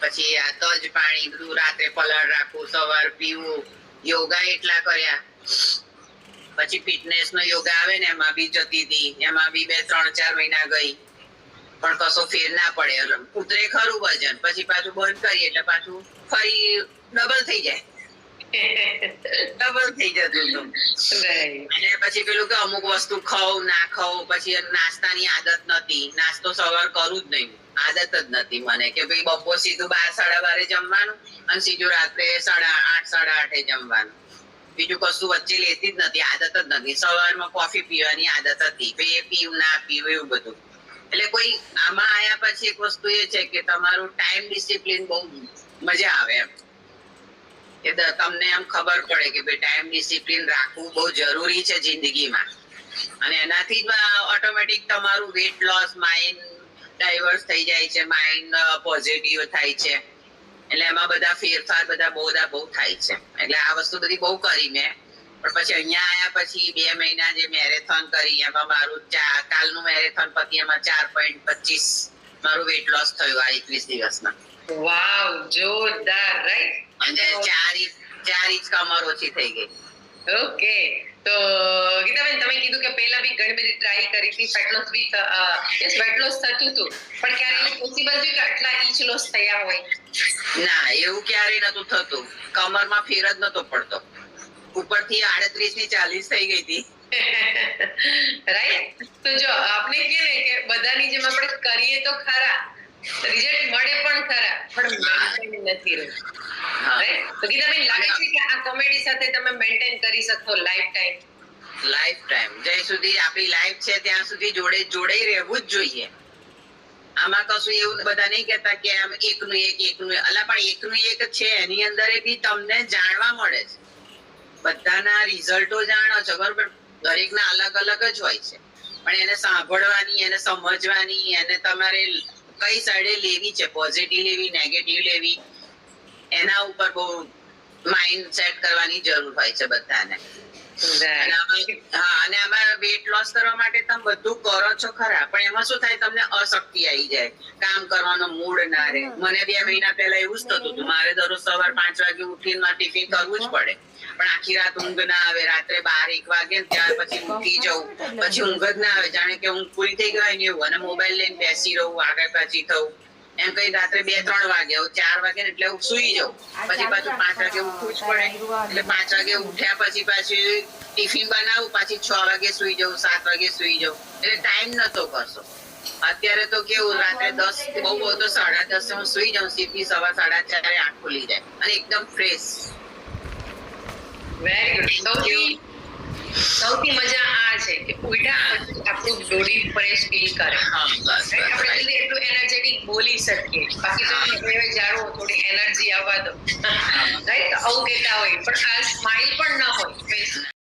પછી આ તજ પાણી બધું રાત્રે પલાળ રાખવું, સવાર પીવું, યોગા એટલા કર્યા. પછી ફિટનેસ નો યોગા આવે ને એમાં બી જતી હતી, એમાં બી 2-3-4 મહિના ગઈ, પણ કશો ફેર ના પડે. ઉતરે ખરું વજન, પછી પાછું બંધ કરીએ એટલે પાછું ફરી ડબલ થઈ જાય. ડબલ થઈ જતું હતું. અને પછી પેલું કે અમુક વસ્તુ ખાવ ના ખાવ, પછી નાસ્તાની આદત નથી, નાસ્તો સવાર કરું જ નહીં, આદત જ નથી મને કે ભાઈ બપોર સીધું 12-12:30 જમવાનું અને સીધું રાત્રે 8:30-8:30 જમવાનું. બીજું કશું વચ્ચે લેતી જ નથી, આદત જ નથી. સવારમાં કોફી પીવાની આદત હતી, એ પીવું ના પીવું એવું બધું. એટલે કોઈ આમાં આયા પછી એક વસ્તુ એ છે કે તમારું ટાઈમ ડિસિપ્લિન બહુ મજા આવે એમ, કે તમને એમ ખબર પડે કે ભાઈ ટાઈમ ડિસિપ્લિન રાખવું બહુ જરૂરી છે જિંદગીમાં. અને એનાથી જ ઓટોમેટિક તમારું વેટ લોસ, માઇન્ડ ડાયવર્સ થઈ જાય છે, માઇન્ડ પોઝિટિવ થાય છે. એટલે એમાં બધા ફેરફાર બહુ થાય છે. એટલે આ વસ્તુ બધી બહુ કરી મેં. પણ પછી અહીંયા આયા પછી 2 મહિના જે મેરેથોન કરી એમાં મારું કાલનું મેરેથોન પછી એમાં 4.25 મારું વેટ લોસ થયું આ 21 દિવસમાં. વાવ, જોરદાર, રાઈટ. અને 4 ઇંચ કમર ઓછી થઈ ગઈ. ઓકે. તો ગીતાબેન, તમે કીધું કે પહેલા બી ઘણી બધી ટ્રાય કરી હતી, ફેટ લોસ બી વેટ લોસ થતું હતું, પણ ક્યારે એવું પોસિબલ થયું કે આટલા ઇંચ લોસ થયા હોય? ના, એવું ક્યારેય નતું થતું. કમરમાં ફેર જ નતો પડતો. ઉપરથી 38 ની 40 થઈ ગઈ હતી. રાઈટ. તો જો આપણે કે ને કે બધાની જેમ આપણે કરીએ તો ખરા, રિઝલ્ટ મળે પણ ખરા, પણ મેન્ટેન નથી રહેતું. રાઈટ. તો ગીતાબેન, લાગે છે કે આ કોમેડી સાથે તમે મેન્ટેન કરી શકો લાઈફ ટાઈમ? લાઈફ ટાઈમ, જ્યાં સુધી આપણી લાઈફ છે ત્યાં સુધી જોડે રહેવું જ જોઈએ. આમાં કશું એવું બધા નહીં કહેતા કે આમ એકનું એક અલા, પણ એકનું એક છે એની અંદર બી તમને જાણવા મળે છે. બધાના રિઝલ્ટો જાણો છો બરોબર, દરેકના અલગ અલગ જ હોય છે, પણ એને સાંભળવાની, એને સમજવાની, એને તમારે કઈ સાઈડે લેવી છે, પોઝિટિવ લેવી, નેગેટિવ લેવી, એના ઉપર બહુ માઇન્ડ સેટ કરવાની જરૂર હોય છે બધાને. અને આમાં વેટ લોસ કરવા માટે તમે બધું કરો છો ખરા, પણ એમાં શું થાય, તમને અશક્તિ આવી જાય, કામ કરવાનો મૂડ ના રહે. મને 2 મહિના પહેલા એવું જ થતું હતું. મારે દરરોજ સવાર 5 વાગે ઉઠીને ટિફિન કરવું જ પડે, પણ આખી રાત ઊંઘ ના આવે. રાત્રે 12-1 વાગે ત્યાર પછી ઉઠી જવું, પછી ઊંઘ જ ના આવે, જાણે કે ઊંઘ પૂરી થઈ ગઈ ને એવું. અને મોબાઈલ લઈને બેસી રહું, આગળ પાછી થવું, એમ કઈ રાત્રે 2-3 વાગે, 4 વાગે ને એટલે સુઈ જાઉં. પછી પાછું 5 વાગે ઉઠવું જ પડે, એટલે 5 વાગે ઉઠ્યા પછી ટિફિન બનાવું, પાછી 6 વાગે સુઈ જાઉં, 7 વાગે સુઈ જાઉં. એટલે ટાઈમ નતો કશો. અત્યારે તો કેવું, રાત્રે 10 બહુ 10:30 હું સુઈ જાઉં, સીધી સવાર 4:30 આંખ ખુલી જાય અને એકદમ ફ્રેશ. Very good. સૌથી મજા આ છે કે ઉઠ્યા પછી આપણું બોડી ફ્રેશ ફીલ કરે. આપણે જલ્દી એટલું એનર્જેટિક બોલી શકીએ. બાકી તો હવે જાણો થોડી એનર્જી આવવા દો, રાઈટ? આવું કહેતા હોય, પણ આ સ્માઈલ પણ ન હોય.